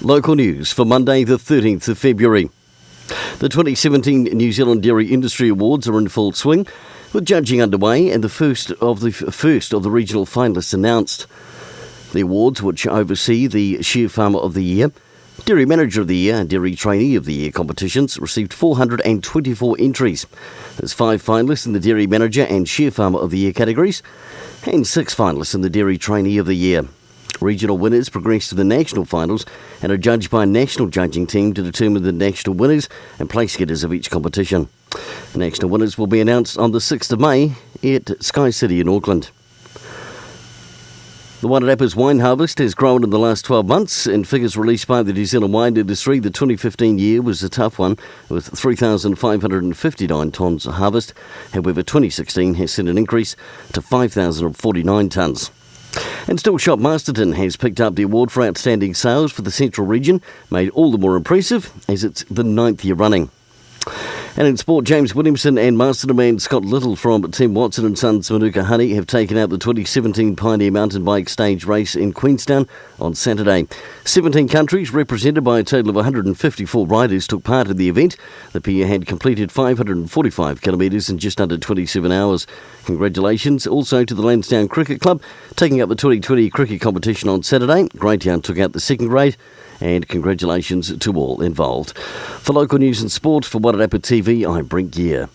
Local news for Monday the 13th of February. The 2017 New Zealand Dairy Industry Awards are in full swing, with judging underway and the first of the regional finalists announced. The awards, which oversee the Shear Farmer of the Year, Dairy Manager of the Year and Dairy Trainee of the Year competitions, received 424 entries. There's 5 finalists in the Dairy Manager and Shear Farmer of the Year categories, and 6 finalists in the Dairy Trainee of the Year. Regional winners progress to the national finals and are judged by a national judging team to determine the national winners and place getters of each competition. National winners will be announced on the 6th of May at Sky City in Auckland. The Wairarapa's wine harvest has grown in the last 12 months. In figures released by the New Zealand wine industry, the 2015 year was a tough one, with 3,559 tonnes harvest. However, 2016 has seen an increase to 5,049 tonnes. And still, Shop Masterton has picked up the award for outstanding sales for the Central region, made all the more impressive as it's the 9th year running. And in sport, James Williamson and Masterton man Scott Little from Tim Watson and Sons Manuka Honey have taken out the 2017 Pioneer Mountain Bike Stage race in Queenstown on Saturday. 17 countries, represented by a total of 154 riders, took part in the event. The pair had completed 545 kilometres in just under 27 hours. Congratulations also to the Lansdowne Cricket Club, taking up the 2020 cricket competition on Saturday. Greytown took out the second grade. And congratulations to all involved. For local news and sport, for Wairarapa TV, I'm Brent Gare.